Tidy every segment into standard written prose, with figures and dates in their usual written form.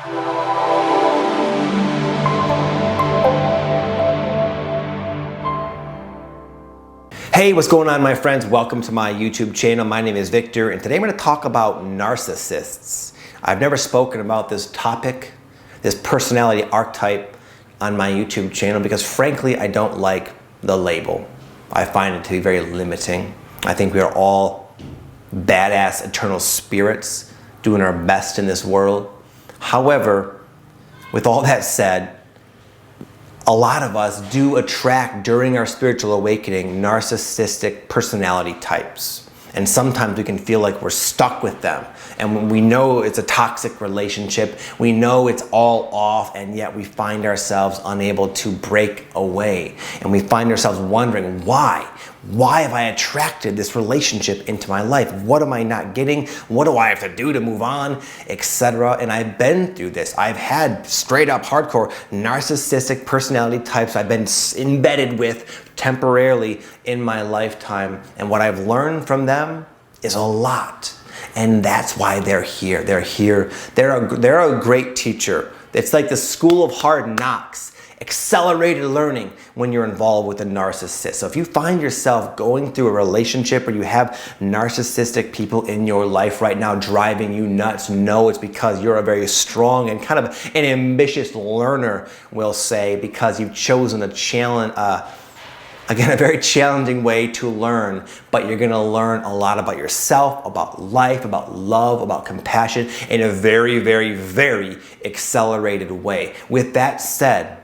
Hey, what's going on, my friends? Welcome to my YouTube channel. My name is Victor, and today I'm going to talk about narcissists. I've never spoken about this topic, this personality archetype on my YouTube channel because frankly, I don't like the label. I find it to be very limiting. I think we are all badass eternal spirits doing our best in this world. However, with all that said, a lot of us do attract during our spiritual awakening narcissistic personality types. And sometimes we can feel like we're stuck with them. And when we know it's a toxic relationship, we know it's all off, and yet we find ourselves unable to break away. And we find ourselves wondering, why? Why have I attracted this relationship into my life? What am I not getting? What do I have to do to move on? Etc. And I've been through this. I've had straight up hardcore narcissistic personality types I've been embedded with temporarily in my lifetime. And what I've learned from them is a lot. And that's why they're here. They're here. They're a great teacher. It's like the school of hard knocks. Accelerated learning when you're involved with a narcissist. So if you find yourself going through a relationship or you have narcissistic people in your life right now driving you nuts, know it's because you're a very strong and kind of an ambitious learner, we'll say, because you've chosen a challenge, again, a very challenging way to learn, but you're gonna learn a lot about yourself, about life, about love, about compassion in a very, very, very accelerated way. With that said,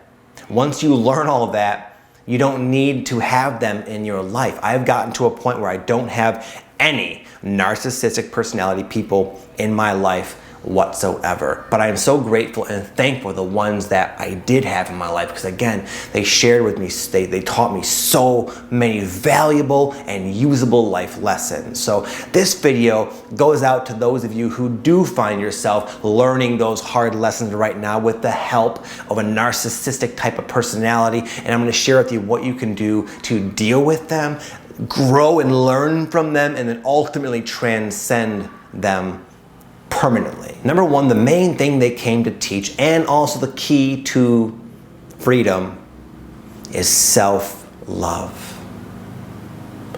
once you learn all of that, you don't need to have them in your life. I've gotten to a point where I don't have any narcissistic personality people in my life whatsoever. But I am so grateful and thankful for the ones that I did have in my life because again, they shared with me, they taught me so many valuable and usable life lessons. So this video goes out to those of you who do find yourself learning those hard lessons right now with the help of a narcissistic type of personality. And I'm going to share with you what you can do to deal with them, grow and learn from them, and then ultimately transcend them permanently. Number one, the main thing they came to teach, and also the key to freedom, is self-love.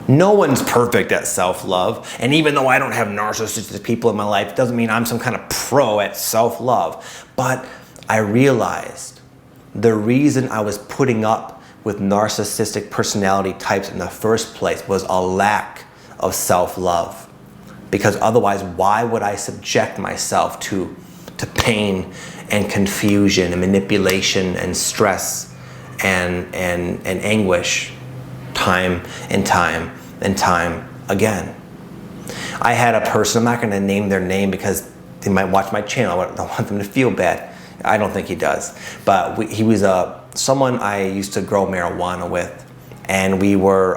No one's perfect at self-love, and even though I don't have narcissistic people in my life, it doesn't mean I'm some kind of pro at self-love. But I realized the reason I was putting up with narcissistic personality types in the first place was a lack of self-love. Because otherwise, why would I subject myself to pain and confusion and manipulation and stress and anguish time and time and time again? I had a person, I'm not going to name their name because they might watch my channel. I don't want them to feel bad. I don't think he does. But he was someone I used to grow marijuana with. And we were,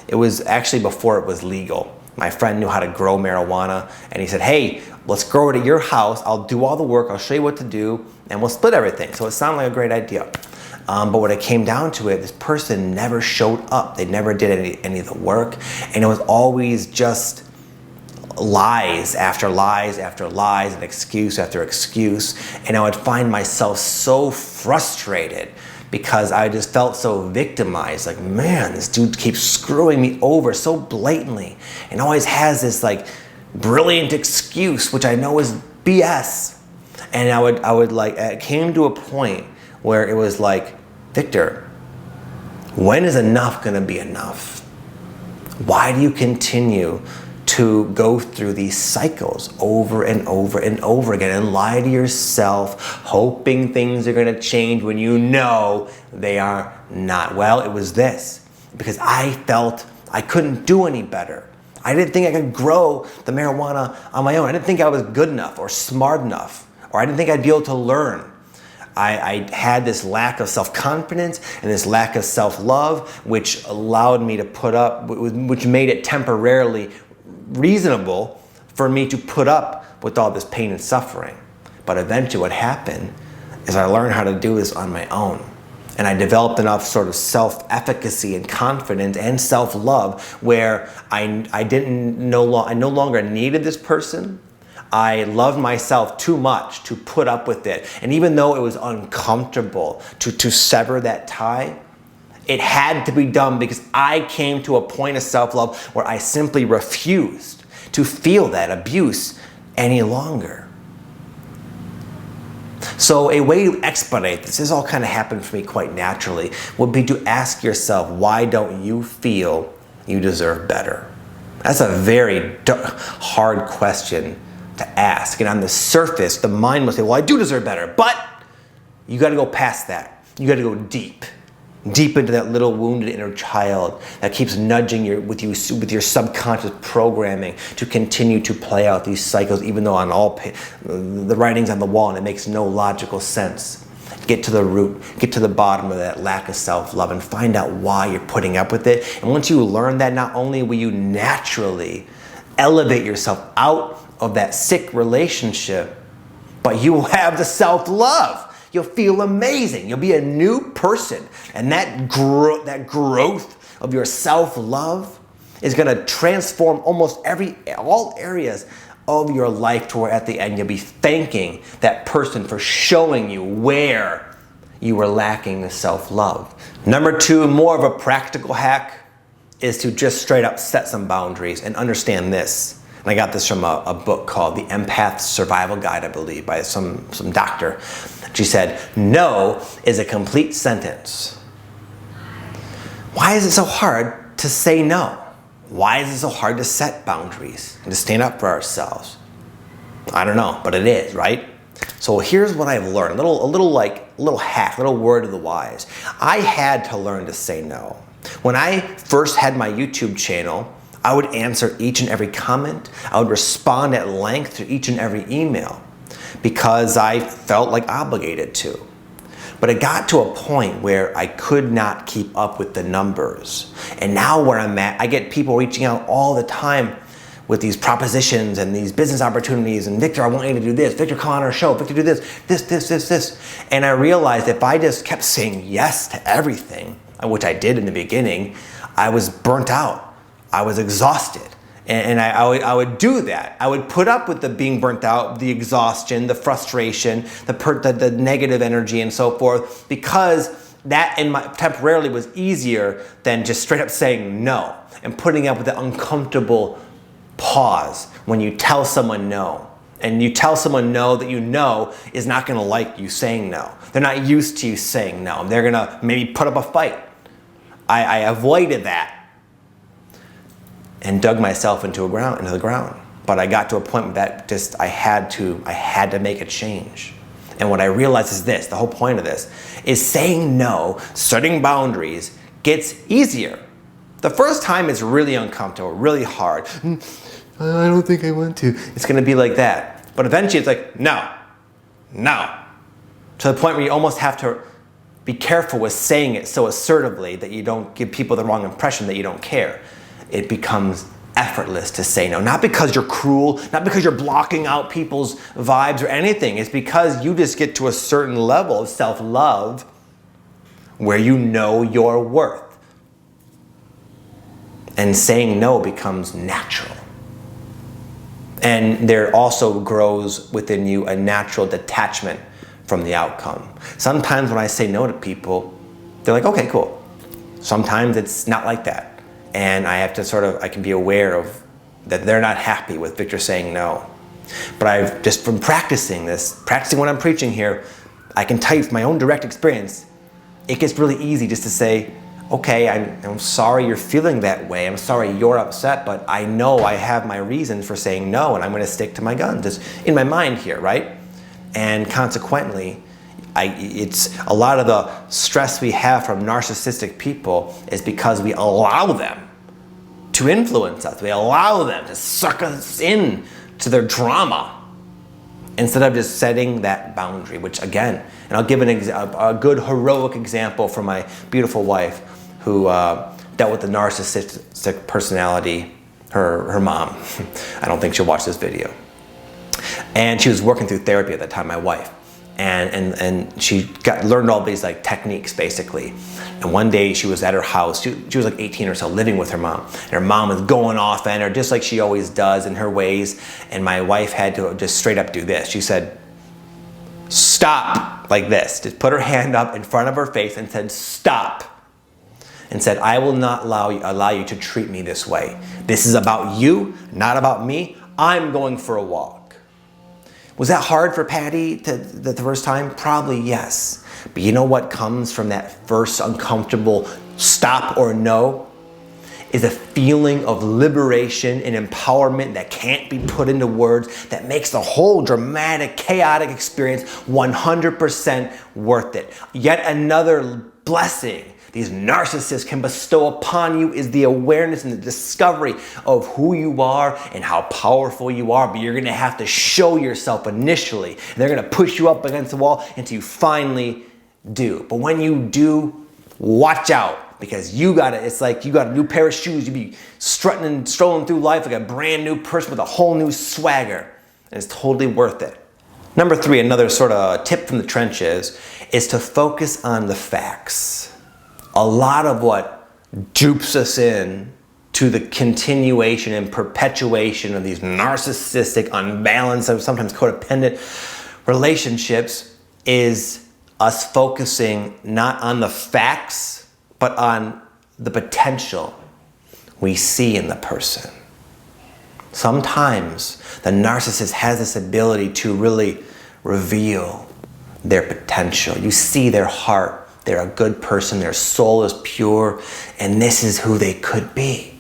it was actually before it was legal. My friend knew how to grow marijuana, and he said, hey, let's grow it at your house. I'll do all the work. I'll show you what to do, and we'll split everything. So it sounded like a great idea. But when it came down to it, this person never showed up. They never did any of the work, and it was always just lies after lies after lies and excuse after excuse. And I would find myself so frustrated because I just felt so victimized. Like, man, this dude keeps screwing me over so blatantly and always has this like brilliant excuse, which I know is BS. And I would like, it came to a point where it was like, Victor, when is enough gonna be enough? Why do you continue to go through these cycles over and over and over again and lie to yourself, hoping things are going to change when you know they are not? Well, it was this, because I felt I couldn't do any better. I didn't think I could grow the marijuana on my own. I didn't think I was good enough or smart enough, or I didn't think I'd be able to learn. I had this lack of self-confidence and this lack of self-love, which allowed me to put up, which made it temporarily reasonable for me to put up with all this pain and suffering. But eventually what happened is I learned how to do this on my own. And I developed enough sort of self-efficacy and confidence and self-love where I no longer needed this person. I loved myself too much to put up with it. And even though it was uncomfortable to sever that tie, it had to be done because I came to a point of self-love where I simply refused to feel that abuse any longer. So a way to expedite this all kind of happened for me quite naturally, would be to ask yourself, why don't you feel you deserve better? That's a very hard question to ask. And on the surface, the mind will say, well, I do deserve better. But you got to go past that. You got to go deep into that little wounded inner child that keeps nudging with your subconscious programming to continue to play out these cycles, even though the writing's on the wall and it makes no logical sense. Get to the root, get to the bottom of that lack of self-love and find out why you're putting up with it. And once you learn that, not only will you naturally elevate yourself out of that sick relationship, but you will have the self-love. You'll feel amazing. You'll be a new person. And that growth of your self-love is going to transform all areas of your life to where at the end you'll be thanking that person for showing you where you were lacking the self-love. Number 2, more of a practical hack, is to just straight up set some boundaries and understand this. And I got this from a book called The Empath's Survival Guide, I believe, by some doctor. She said, no is a complete sentence. Why is it so hard to say no? Why is it so hard to set boundaries and to stand up for ourselves? I don't know, but it is, right? So here's what I've learned, a little hack, a little word of the wise. I had to learn to say no. When I first had my YouTube channel, I would answer each and every comment. I would respond at length to each and every email because I felt like obligated to. But it got to a point where I could not keep up with the numbers. And now where I'm at, I get people reaching out all the time with these propositions and these business opportunities. And Victor, I want you to do this. Victor, come on our show. Victor, do this. And I realized if I just kept saying yes to everything, which I did in the beginning, I was burnt out. I was exhausted. And I would do that. I would put up with the being burnt out, the exhaustion, the frustration, the negative energy and so forth, because that temporarily was easier than just straight up saying no and putting up with the uncomfortable pause when you tell someone no. And you tell someone no that you know is not going to like you saying no. They're not used to you saying no. They're going to maybe put up a fight. I avoided that and dug myself into the ground. But I got to a point that I had to make a change. And what I realized is this, the whole point of this, is saying no, setting boundaries gets easier. The first time it's really uncomfortable, really hard. I don't think I want to. It's gonna be like that. But eventually it's like, no. To the point where you almost have to be careful with saying it so assertively that you don't give people the wrong impression that you don't care. It becomes effortless to say no. Not because you're cruel, not because you're blocking out people's vibes or anything. It's because you just get to a certain level of self-love where you know your worth. And saying no becomes natural. And there also grows within you a natural detachment from the outcome. Sometimes when I say no to people, they're like, okay, cool. Sometimes it's not like that. And I have to I can be aware of that they're not happy with Victor saying no. But I've just from practicing what I'm preaching here, I can tell you from my own direct experience, it gets really easy just to say, okay, I'm sorry you're feeling that way. I'm sorry you're upset, but I know I have my reasons for saying no, and I'm going to stick to my guns. It's in my mind here, right? And consequently, it's a lot of the stress we have from narcissistic people is because we allow them to influence us. We allow them to suck us in to their drama instead of just setting that boundary, which again, and I'll give a good heroic example from my beautiful wife who dealt with the narcissistic personality, her mom. I don't think she'll watch this video. And she was working through therapy at that time, my wife. and she learned all these like techniques basically. And one day she was at her house. She was like 18 or so, living with her mom. And her mom was going off on her just like she always does in her ways. And my wife had to just straight up do this. She said, "Stop," like this. Just put her hand up in front of her face and said, "Stop." And said, "I will not allow you to treat me this way. This is about you, not about me. I'm going for a walk." Was that hard for Patty the first time? Probably yes. But you know what comes from that first uncomfortable stop or no? Is a feeling of liberation and empowerment that can't be put into words, that makes the whole dramatic, chaotic experience 100% worth it. Yet another blessing these narcissists can bestow upon you is the awareness and the discovery of who you are and how powerful you are. But you're going to have to show yourself initially. And they're going to push you up against the wall until you finally do. But when you do, watch out, because it's like you got a new pair of shoes. You be strutting and strolling through life like a brand new person with a whole new swagger. And it's totally worth it. Number 3, another sort of tip from the trenches, is to focus on the facts. A lot of what dupes us in to the continuation and perpetuation of these narcissistic, unbalanced, sometimes codependent relationships is us focusing not on the facts, but on the potential we see in the person. Sometimes the narcissist has this ability to really reveal their potential. You see their heart. They're a good person, their soul is pure, and this is who they could be.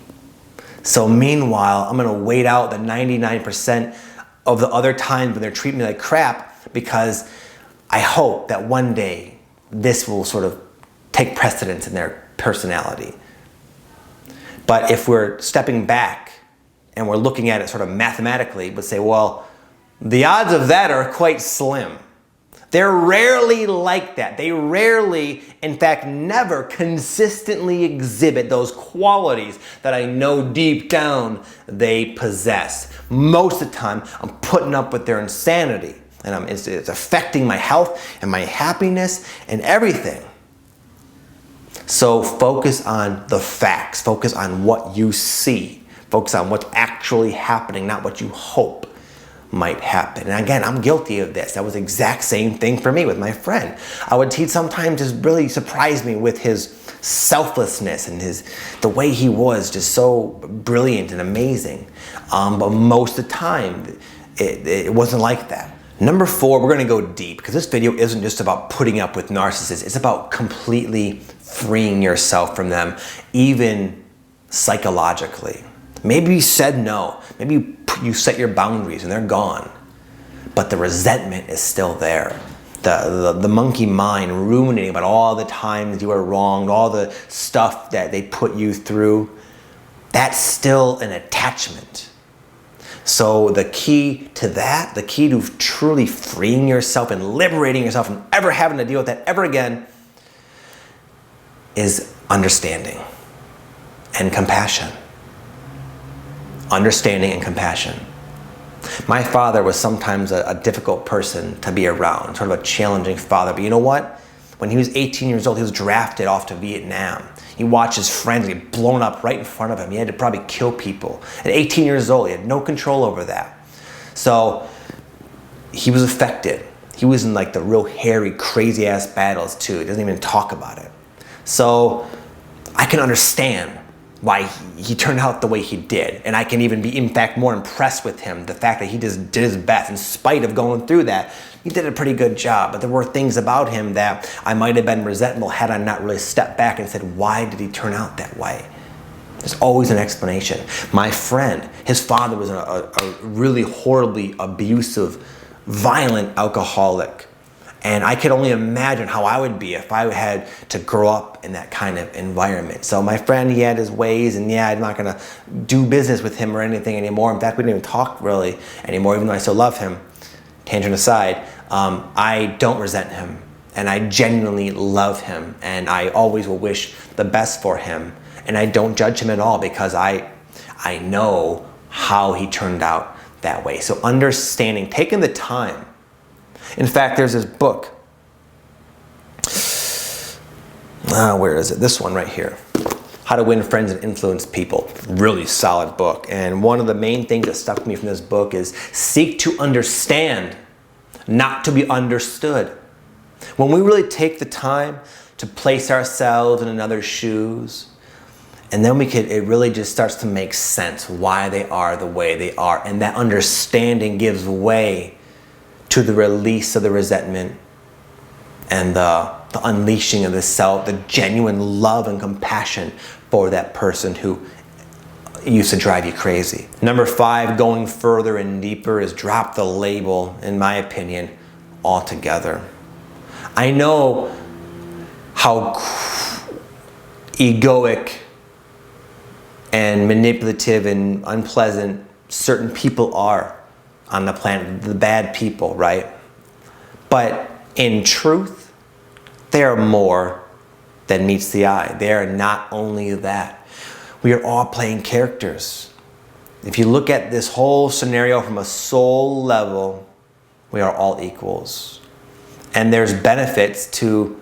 So meanwhile, I'm gonna wait out the 99% of the other times when they're treating me like crap, because I hope that one day this will sort of take precedence in their personality. But if we're stepping back and we're looking at it sort of mathematically, but say, well, the odds of that are quite slim. They're rarely like that. They rarely, in fact, never consistently exhibit those qualities that I know deep down they possess. Most of the time, I'm putting up with their insanity, and it's affecting my health and my happiness and everything. So focus on the facts. Focus on what you see. Focus on what's actually happening, not what you hope might happen. And again, I'm guilty of this. That was the exact same thing for me with my friend. He'd sometimes just really surprise me with his selflessness and the way he was just so brilliant and amazing. But most of the time, it wasn't like that. Number 4, we're gonna go deep, because this video isn't just about putting up with narcissists. It's about completely freeing yourself from them, even psychologically. Maybe you said no. Maybe you set your boundaries and they're gone. But the resentment is still there. The monkey mind ruminating about all the times you were wronged, all the stuff that they put you through. That's still an attachment. So the key to that, the key to truly freeing yourself and liberating yourself from ever having to deal with that ever again, is understanding and compassion. Understanding and compassion. My father was sometimes a difficult person to be around, sort of a challenging father. But you know what? When he was 18 years old, he was drafted off to Vietnam. He watched his friends get blown up right in front of him. He had to probably kill people. At 18 years old, he had no control over that. So he was affected. He was in like the real hairy, crazy ass battles too. He doesn't even talk about it. So I can understand why he turned out the way he did. And I can even be, in fact, more impressed with him. The fact that he just did his best in spite of going through that. He did a pretty good job, but there were things about him that I might have been resentful had I not really stepped back and said, why did he turn out that way? There's always an explanation. My friend, his father was a really horribly abusive, violent alcoholic. And I could only imagine how I would be if I had to grow up in that kind of environment. So my friend, he had his ways, and yeah, I'm not gonna do business with him or anything anymore. In fact, we don't even talk really anymore, even though I still love him. Tangent aside, I don't resent him, and I genuinely love him, and I always will wish the best for him. And I don't judge him at all, because I know how he turned out that way. So understanding, taking the time In fact, there's this book. Where is it? This one right here. How to Win Friends and Influence People. Really solid book. And one of the main things that stuck with me from this book is seek to understand, not to be understood. When we really take the time to place ourselves in another's shoes, and then it really just starts to make sense why they are the way they are. And that understanding gives way to the release of the resentment and the unleashing of the genuine love and compassion for that person who used to drive you crazy. Number 5, going further and deeper, is drop the label, in my opinion, altogether. I know how egoic and manipulative and unpleasant certain people are on the planet, the bad people, right? But in truth, they are more than meets the eye. They are not only that. We are all playing characters. If you look at this whole scenario from a soul level, we are all equals. And there's benefits to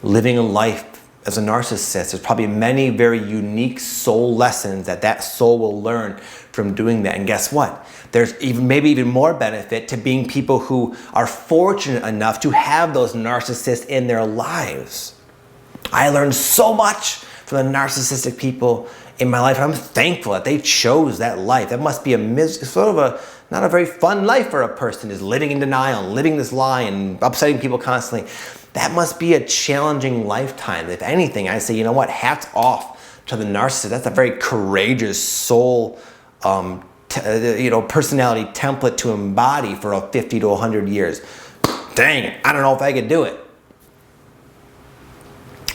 living a life as a narcissist. There's probably many very unique soul lessons that soul will learn from doing that. And guess what? There's maybe even more benefit to being people who are fortunate enough to have those narcissists in their lives. I learned so much from the narcissistic people in my life. I'm thankful that they chose that life. That must be not a very fun life for a person, is living in denial, living this lie and upsetting people constantly. That must be a challenging lifetime. If anything, I say, you know what, hats off to the narcissist. That's a very courageous soul, personality template to embody for 50 to 100 years. Dang, I don't know if I could do it.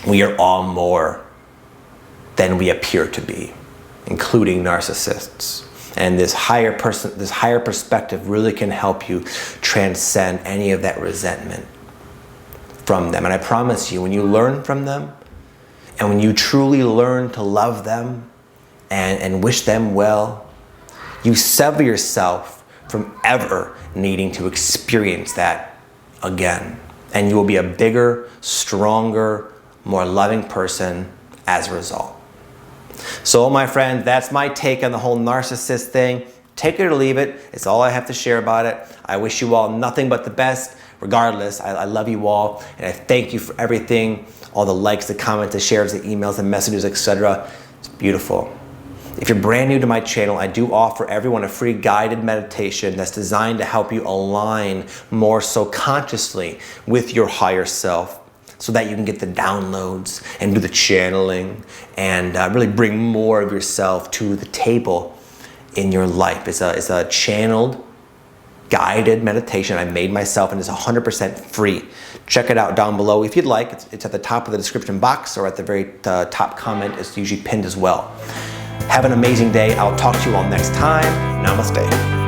We are all more than we appear to be, including narcissists. And this higher perspective really can help you transcend any of that resentment from them. And I promise you, when you learn from them, and when you truly learn to love them and wish them well, you sever yourself from ever needing to experience that again. And you will be a bigger, stronger, more loving person as a result. So my friend, that's my take on the whole narcissist thing. Take it or leave it. It's all I have to share about it. I wish you all nothing but the best. Regardless, I love you all, and I thank you for everything, all the likes, the comments, the shares, the emails, the messages, etc. It's beautiful. If you're brand new to my channel, I do offer everyone a free guided meditation that's designed to help you align more so consciously with your higher self, so that you can get the downloads and do the channeling and really bring more of yourself to the table in your life. It's a channeled, guided meditation I made myself, and it's 100% free. Check it out down below if you'd like. It's at the top of the description box, or at the very top comment. It's usually pinned as well. Have an amazing day. I'll talk to you all next time. Namaste.